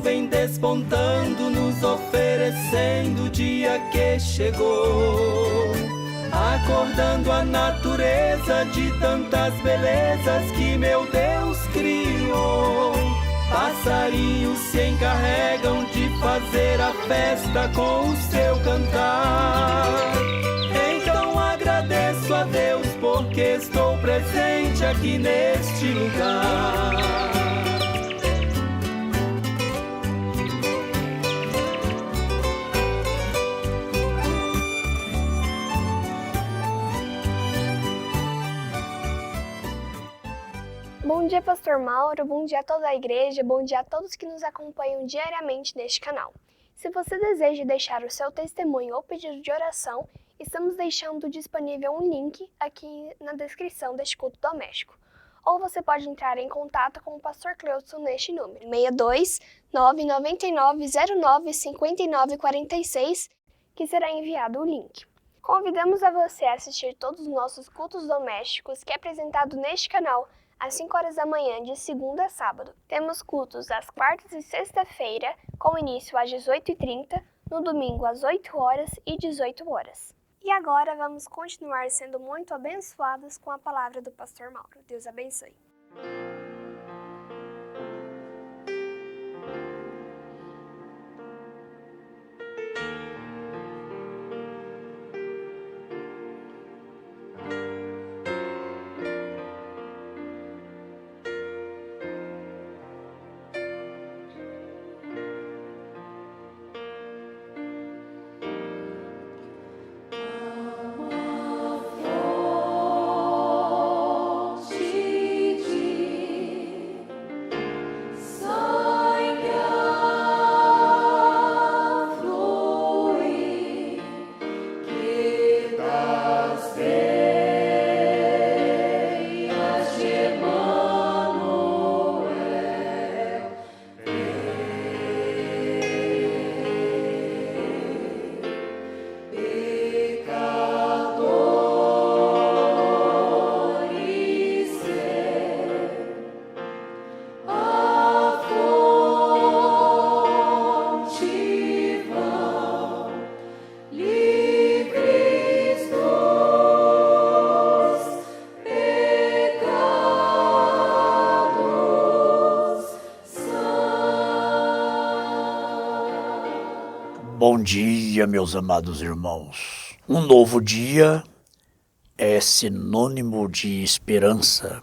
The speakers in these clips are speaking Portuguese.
vem despontando, nos oferecendo o dia que chegou, acordando a natureza de tantas belezas que meu Deus criou. Passarinhos se encarregam de fazer a festa com o seu cantar. Então agradeço a Deus porque estou presente aqui neste lugar. Bom dia, Pastor Mauro, bom dia a toda a igreja, bom dia a todos que nos acompanham diariamente neste canal. Se você deseja deixar o seu testemunho ou pedido de oração, estamos deixando disponível um link aqui na descrição deste culto doméstico. Ou você pode entrar em contato com o Pastor Cleudson neste número, 62 999 09 59 46, que será enviado o link. Convidamos a você a assistir todos os nossos cultos domésticos que é apresentado neste canal às 5 horas da manhã, de segunda a sábado. Temos cultos às quartas e sexta-feira, com início às 18h30, no domingo às 8 horas e 18 horas. E agora vamos continuar sendo muito abençoados com a palavra do Pastor Mauro. Deus abençoe. Bom dia, meus amados irmãos. Um novo dia é sinônimo de esperança.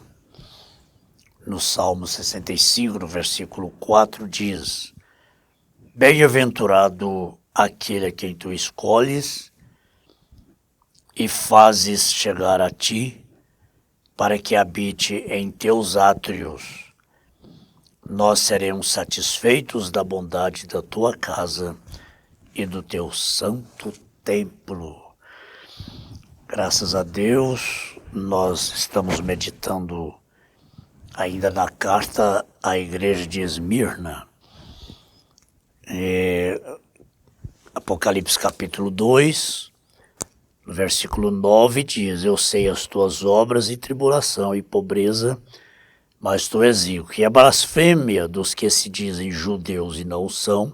No Salmo 65, no versículo 4, diz: Bem-aventurado aquele a quem tu escolhes e fazes chegar a ti, para que habite em teus átrios. Nós seremos satisfeitos da bondade da tua casa e do teu santo templo. Graças a Deus, nós estamos meditando ainda na carta à igreja de Esmirna. Apocalipse capítulo 2, versículo 9 diz: Eu sei as tuas obras e tribulação e pobreza, mas tu és rico. E a blasfêmia dos que se dizem judeus e não são,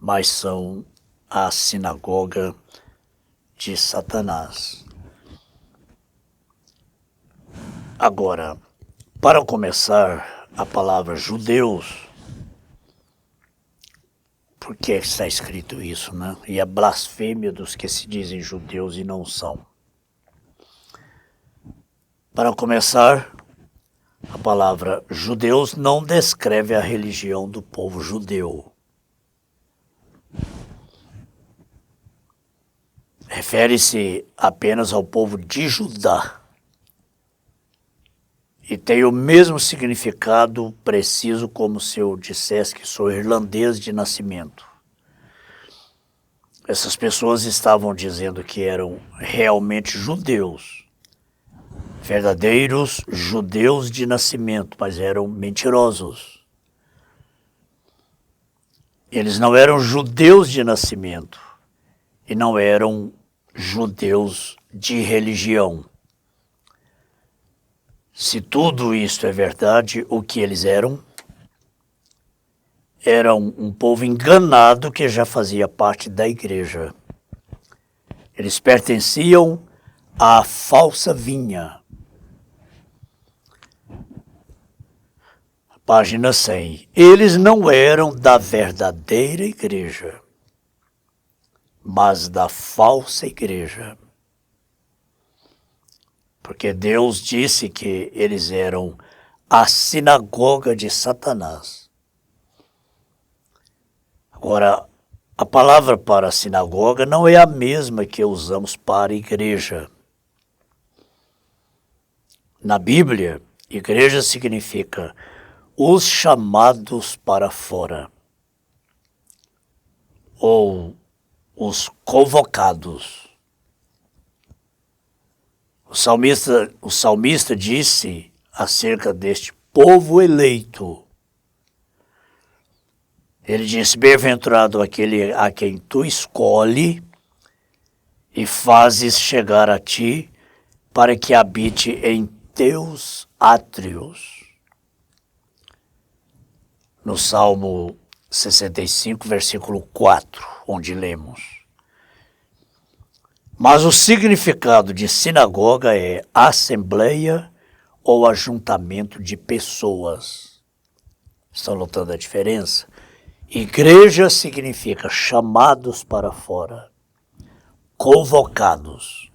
mas são a sinagoga de Satanás. Agora, para começar, a palavra judeus, por que está escrito isso, né? E a blasfêmia dos que se dizem judeus e não são. Para começar, a palavra judeus não descreve a religião do povo judeu. Refere-se apenas ao povo de Judá e tem o mesmo significado preciso como se eu dissesse que sou irlandês de nascimento. Essas pessoas estavam dizendo que eram realmente judeus, verdadeiros judeus de nascimento, mas eram mentirosos. Eles não eram judeus de nascimento e não eram judeus de religião. Se tudo isto é verdade, o que eles eram? era um povo enganado que já fazia parte da igreja. Eles pertenciam à falsa vinha. Página 100. Eles não eram da verdadeira igreja, mas da falsa igreja. Porque Deus disse que eles eram a sinagoga de Satanás. Agora, a palavra para sinagoga não é a mesma que usamos para igreja. Na Bíblia, igreja significa os chamados para fora, ou os convocados. O salmista disse acerca deste povo eleito. Ele disse: bem-aventurado aquele a quem tu escolhe e fazes chegar a ti, para que habite em teus átrios. No Salmo 65, versículo 4, onde lemos: mas o significado de sinagoga é assembleia ou ajuntamento de pessoas. Estão notando a diferença? Igreja significa chamados para fora, convocados,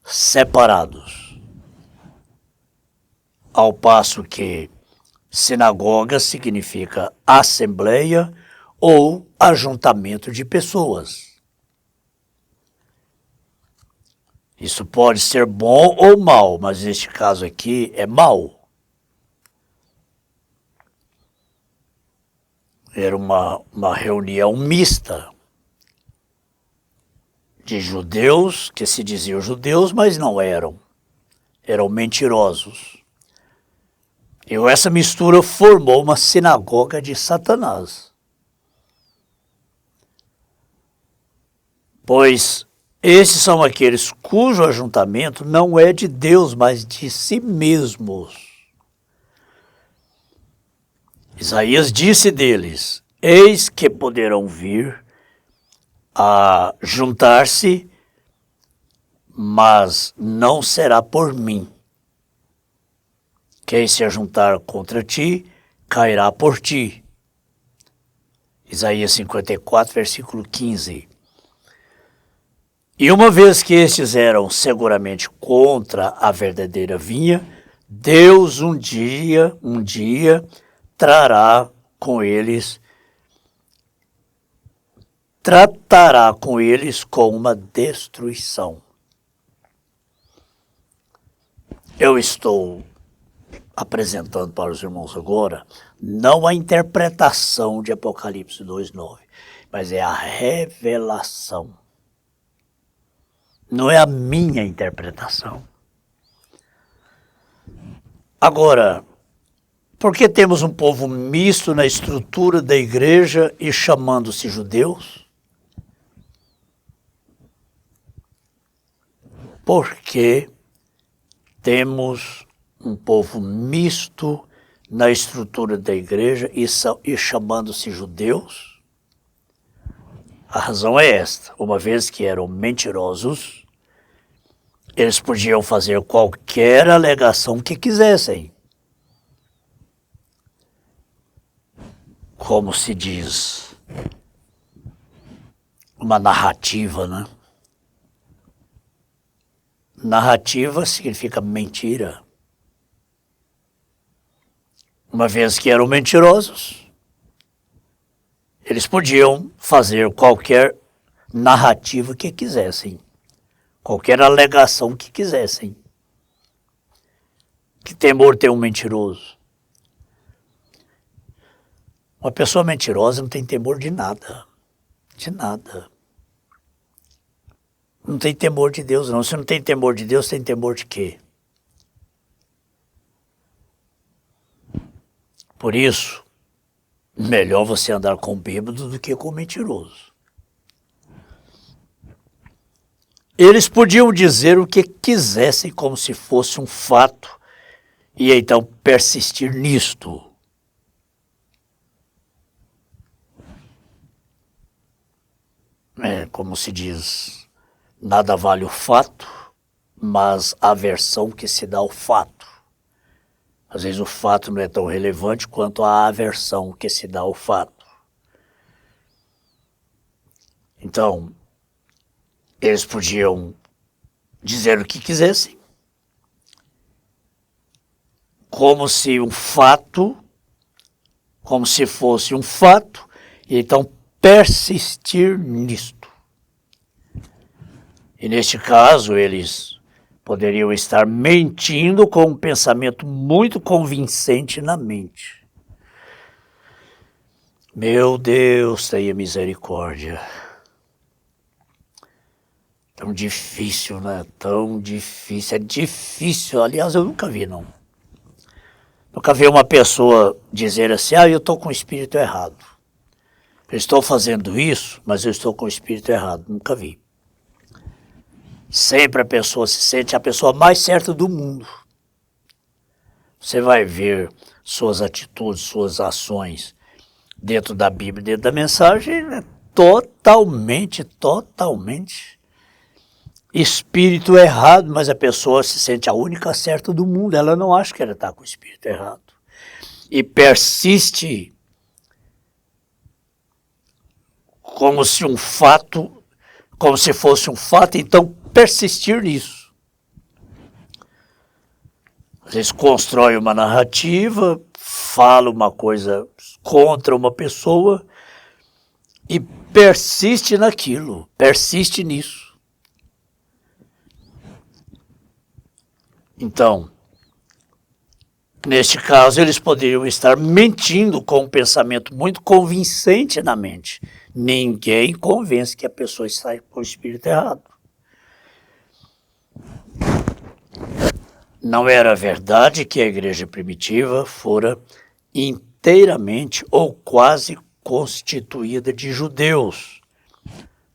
separados. Ao passo que sinagoga significa assembleia ou ajuntamento de pessoas. Isso pode ser bom ou mal, mas neste caso aqui é mal. Era uma reunião mista de judeus que se diziam judeus, mas não eram. Eram mentirosos. E essa mistura formou uma sinagoga de Satanás. Pois esses são aqueles cujo ajuntamento não é de Deus, mas de si mesmos. Isaías disse deles: eis que poderão vir a juntar-se, mas não será por mim. Quem se ajuntar contra ti, cairá por ti. Isaías 54, versículo 15. E uma vez que estes eram seguramente contra a verdadeira vinha, Deus um dia tratará com eles com uma destruição. Eu estou apresentando para os irmãos agora não a interpretação de Apocalipse 2:9, mas é a revelação. Não é a minha interpretação. Agora, por que temos um povo misto na estrutura da igreja e chamando-se judeus? Porque temos um povo misto na estrutura da igreja e chamando-se judeus? A razão é esta: uma vez que eram mentirosos, eles podiam fazer qualquer alegação que quisessem. Como se diz, uma narrativa, né? Narrativa significa mentira. Uma vez que eram mentirosos, eles podiam fazer qualquer narrativa que quisessem, qualquer alegação que quisessem. Que temor tem um mentiroso? Uma pessoa mentirosa não tem temor de nada. De nada. Não tem temor de Deus, não. Se não tem temor de Deus, tem temor de quê? Por isso, melhor você andar com bêbado do que com mentiroso. Eles podiam dizer o que quisessem como se fosse um fato e então persistir nisto. como se diz, nada vale o fato, mas a versão que se dá ao fato. Às vezes o fato não é tão relevante quanto a aversão que se dá ao fato. Então, eles podiam dizer o que quisessem, como se fosse um fato, e então persistir nisto. E neste caso, eles poderiam estar mentindo com um pensamento muito convincente na mente. Meu Deus, tenha misericórdia. Tão difícil, né? Tão difícil. É difícil. Aliás, eu nunca vi, não. Nunca vi uma pessoa dizer assim, eu estou com o espírito errado. Eu estou fazendo isso, mas eu estou com o espírito errado. Nunca vi. Sempre a pessoa se sente a pessoa mais certa do mundo. Você vai ver suas atitudes, suas ações dentro da Bíblia, dentro da mensagem, é totalmente espírito errado, mas a pessoa se sente a única certa do mundo. Ela não acha que ela está com o espírito errado. E persiste como se fosse um fato, então persistir nisso. Às vezes constrói uma narrativa, fala uma coisa contra uma pessoa e persiste naquilo, persiste nisso. Então, neste caso, eles poderiam estar mentindo com um pensamento muito convincente na mente. Ninguém convence que a pessoa está com o espírito errado. Não era verdade que a igreja primitiva fora inteiramente ou quase constituída de judeus,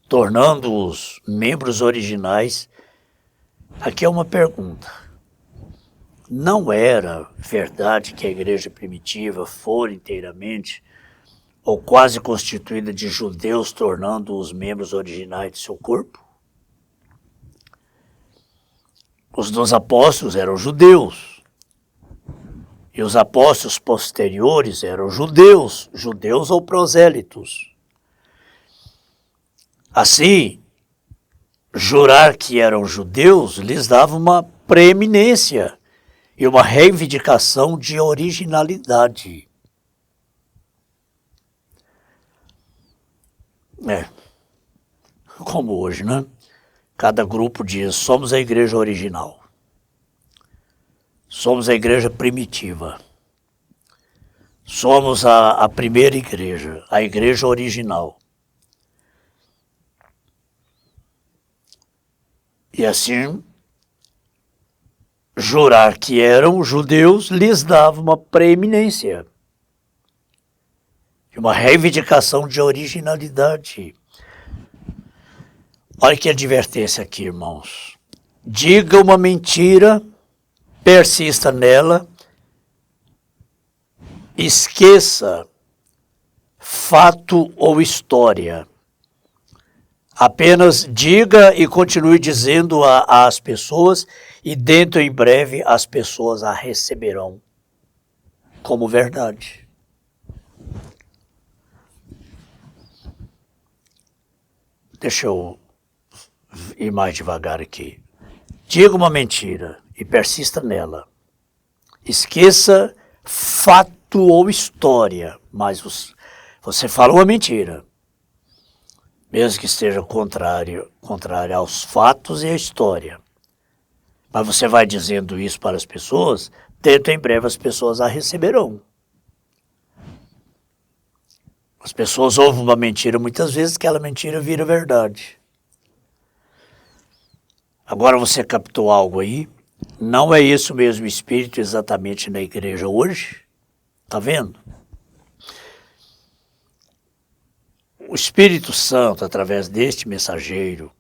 tornando-os membros originais. Aqui é uma pergunta. Não era verdade que a igreja primitiva fora inteiramente ou quase constituída de judeus, tornando-os membros originais de seu corpo? Os 2 apóstolos eram judeus. E os apóstolos posteriores eram judeus ou prosélitos. Assim, jurar que eram judeus lhes dava uma preeminência e uma reivindicação de originalidade. Como hoje, né? Cada grupo diz, somos a igreja original. Somos a igreja primitiva. Somos a primeira igreja, a igreja original. E assim, jurar que eram judeus lhes dava uma preeminência. Uma reivindicação de originalidade. Olha que advertência aqui, irmãos. Diga uma mentira, persista nela, esqueça fato ou história. Apenas diga e continue dizendo às pessoas, e dentro em breve as pessoas a receberão como verdade. Deixa eu ir mais devagar aqui. Diga uma mentira e persista nela. Esqueça fato ou história, mas você fala uma mentira, mesmo que esteja contrária aos fatos e à história. Mas você vai dizendo isso para as pessoas, dentro em breve as pessoas a receberão. As pessoas ouvem uma mentira, muitas vezes aquela mentira vira verdade. Agora você captou algo aí? Não é isso o mesmo espírito exatamente na igreja hoje? Está vendo? O Espírito Santo, através deste mensageiro,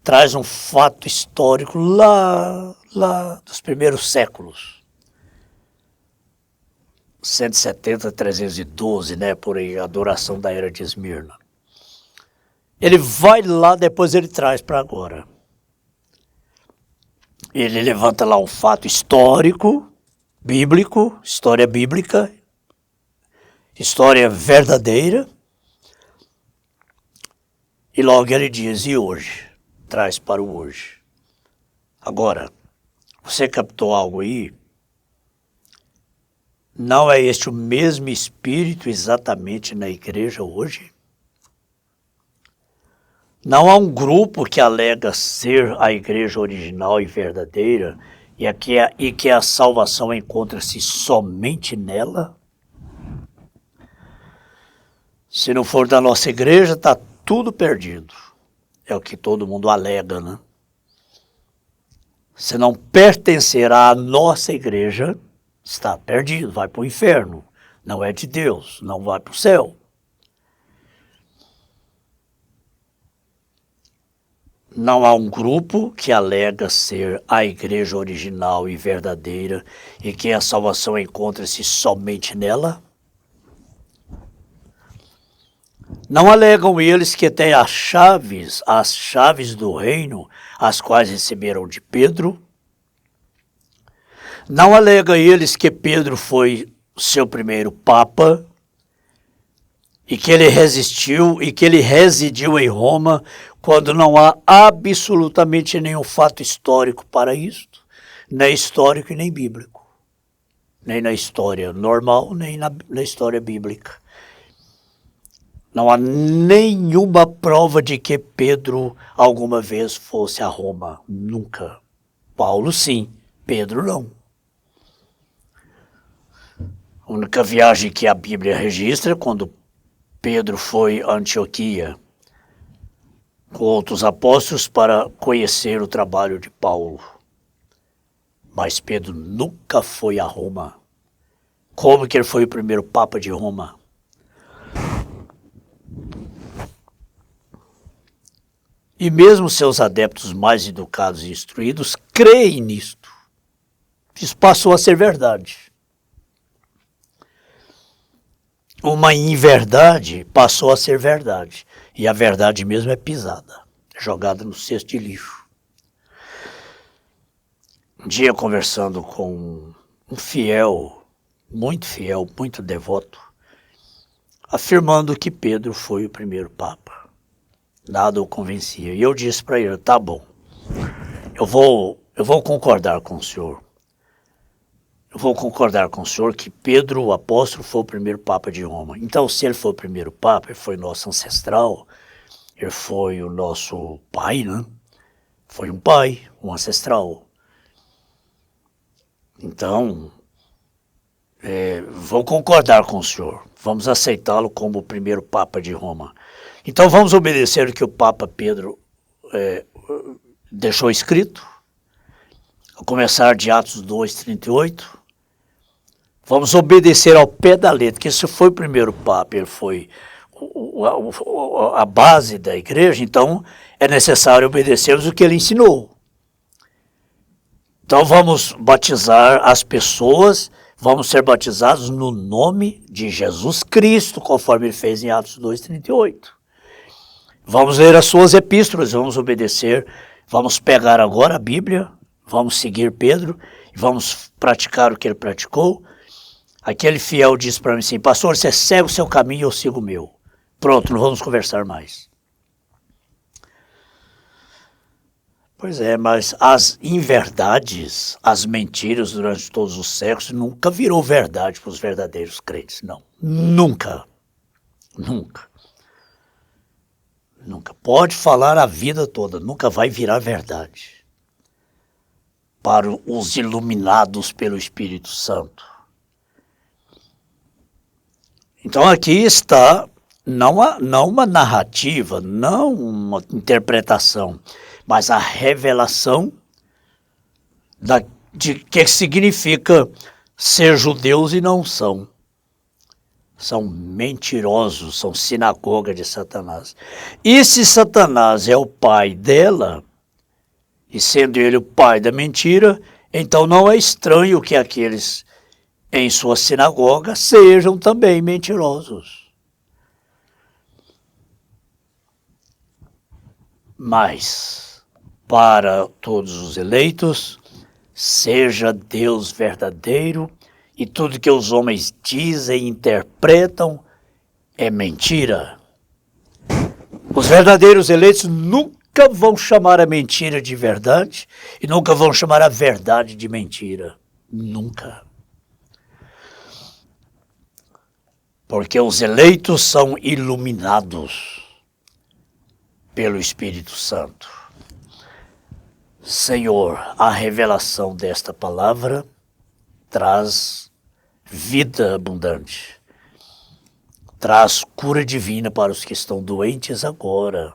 traz um fato histórico lá dos primeiros séculos. 170, 312, né, por aí, a duração da era de Esmirna. Ele vai lá, depois ele traz para agora. Ele levanta lá um fato histórico, bíblico, história bíblica, história verdadeira. E logo ele diz, e hoje? Traz para o hoje. Agora, você captou algo aí? Não é este o mesmo espírito exatamente na igreja hoje? Não há um grupo que alega ser a igreja original e verdadeira e que a salvação encontra-se somente nela? Se não for da nossa igreja, está tudo perdido. É o que todo mundo alega, né? Se não pertencerá à nossa igreja, está perdido, vai para o inferno. Não é de Deus, não vai para o céu. Não há um grupo que alega ser a igreja original e verdadeira e que a salvação encontra-se somente nela? Não alegam eles que têm as chaves do reino, as quais receberam de Pedro? Não alegam eles que Pedro foi seu primeiro papa e que ele resistiu e que ele residiu em Roma quando não há absolutamente nenhum fato histórico para isto, nem histórico e nem bíblico, nem na história normal, nem na história bíblica. Não há nenhuma prova de que Pedro alguma vez fosse a Roma. Nunca. Paulo sim, Pedro não. A única viagem que a Bíblia registra é quando Pedro foi a Antioquia com outros apóstolos para conhecer o trabalho de Paulo. Mas Pedro nunca foi a Roma. Como que ele foi o primeiro papa de Roma? E mesmo seus adeptos mais educados e instruídos creem nisto. Isso passou a ser verdade. Uma inverdade passou a ser verdade. E a verdade mesmo é pisada, jogada no cesto de lixo. Um dia, conversando com um fiel, muito devoto, afirmando que Pedro foi o primeiro papa. Nada o convencia. E eu disse para ele, tá bom, eu vou concordar com o senhor. Eu vou concordar com o senhor que Pedro, o apóstolo, foi o primeiro papa de Roma. Então, se ele foi o primeiro papa, ele foi nosso ancestral, ele foi o nosso pai, né? Foi um pai, um ancestral. Então, vou concordar com o senhor. Vamos aceitá-lo como o primeiro papa de Roma. Então vamos obedecer o que o Papa Pedro deixou escrito, a começar de Atos 2:38. Vamos obedecer ao pé da letra, que se foi o primeiro Papa, ele foi a base da igreja, então é necessário obedecermos o que ele ensinou. Então vamos batizar as pessoas, vamos ser batizados no nome de Jesus Cristo, conforme ele fez em Atos 2:38. Vamos ler as suas epístolas, vamos obedecer, vamos pegar agora a Bíblia, vamos seguir Pedro, e vamos praticar o que ele praticou. Aquele fiel disse para mim assim, pastor, você segue o seu caminho, eu sigo o meu. Pronto, não vamos conversar mais. Pois é, mas as inverdades, as mentiras durante todos os séculos nunca virou verdade para os verdadeiros crentes, não. Nunca. Nunca. Nunca. Pode falar a vida toda, nunca vai virar verdade. Para os iluminados pelo Espírito Santo. Então aqui está, não uma narrativa, não uma interpretação, mas a revelação de que significa ser judeus e não são. São mentirosos, são sinagoga de Satanás. E se Satanás é o pai dela, e sendo ele o pai da mentira, então não é estranho que aqueles em sua sinagoga sejam também mentirosos. Mas, para todos os eleitos, seja Deus verdadeiro e tudo que os homens dizem e interpretam é mentira. Os verdadeiros eleitos nunca vão chamar a mentira de verdade e nunca vão chamar a verdade de mentira. Nunca. Porque os eleitos são iluminados pelo Espírito Santo. Senhor, a revelação desta palavra traz vida abundante. Traz cura divina para os que estão doentes agora.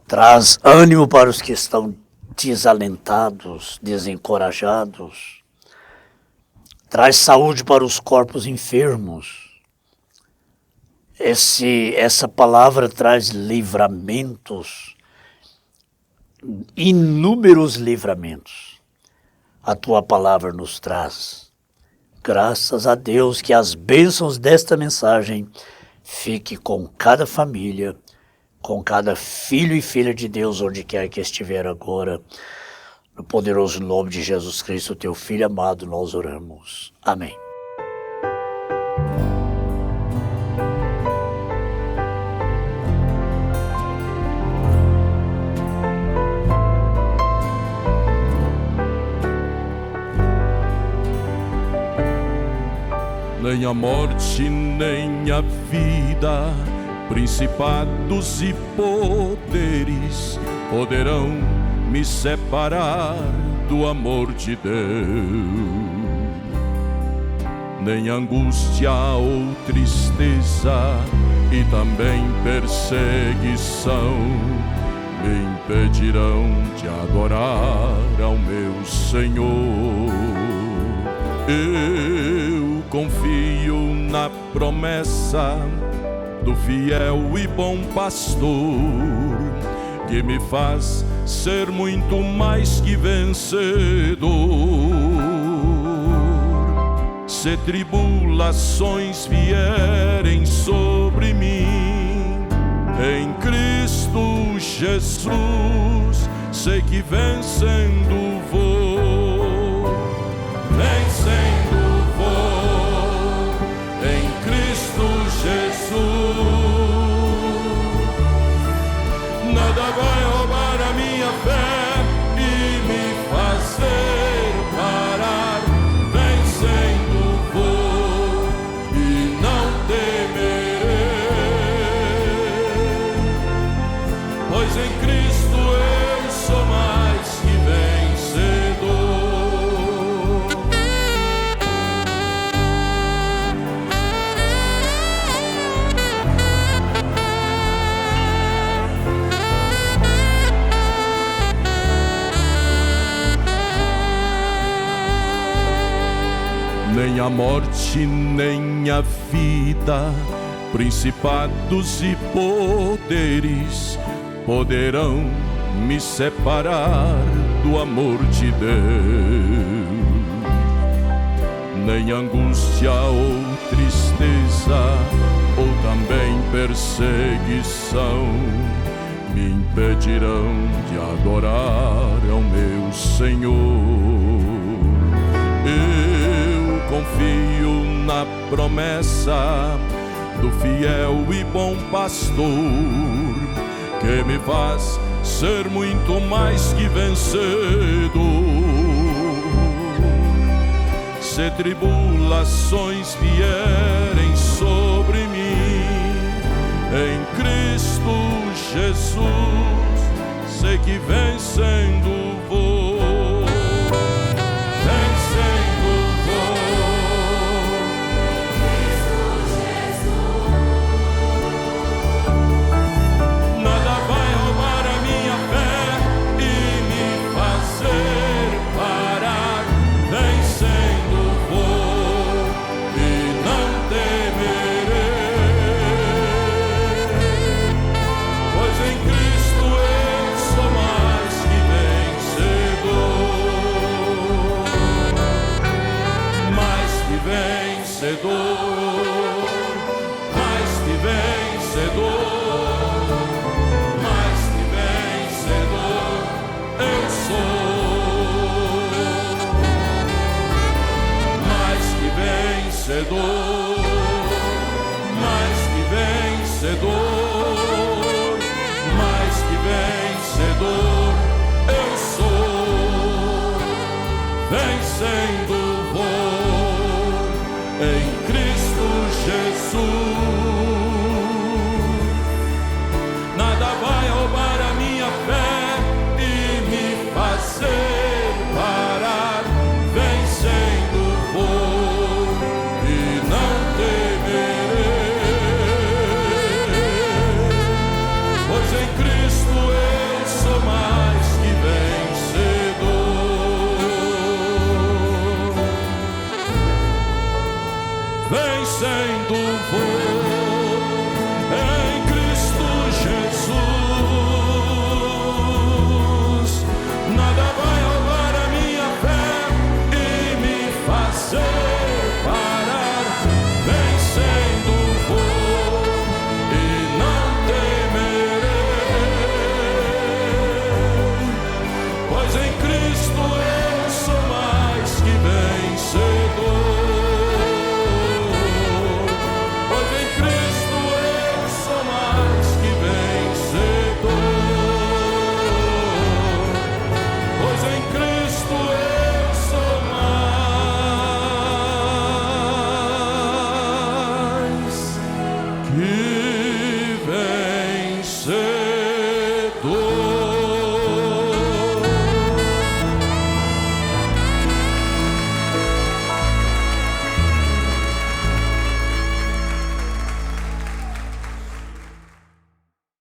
Traz ânimo para os que estão desalentados, desencorajados. Traz saúde para os corpos enfermos. Essa palavra traz livramentos, inúmeros livramentos. A tua palavra nos traz. Graças a Deus que as bênçãos desta mensagem fiquem com cada família, com cada filho e filha de Deus, onde quer que estiver agora. No poderoso nome de Jesus Cristo, teu Filho amado, nós oramos. Amém. Nem a morte, nem a vida, principados e poderes poderão me separar do amor de Deus. Nem angústia ou tristeza e também perseguição me impedirão de adorar ao meu Senhor. Eu confio na promessa do fiel e bom pastor, que me faz ser muito mais que vencedor. Se tribulações vierem sobre mim, em Cristo Jesus, sei que vencendo vou, vencendo vou, em Cristo Jesus. Nada vai roubar a minha fé e me fazer parar. Vencendo vou e não temerei, pois em Cristo eu sou mais que vencedor. Nem a morte, nem a vida, principados e poderes poderão me separar do amor de Deus. Nem angústia ou tristeza ou também perseguição me impedirão de adorar ao meu Senhor. Eu confio na promessa do fiel e bom pastor, que me faz ser muito mais que vencedor. Se tribulações vierem sobre mim, em Cristo Jesus, sei que vencendo vou. Pois em Cristo eu sou mais que vencedor. do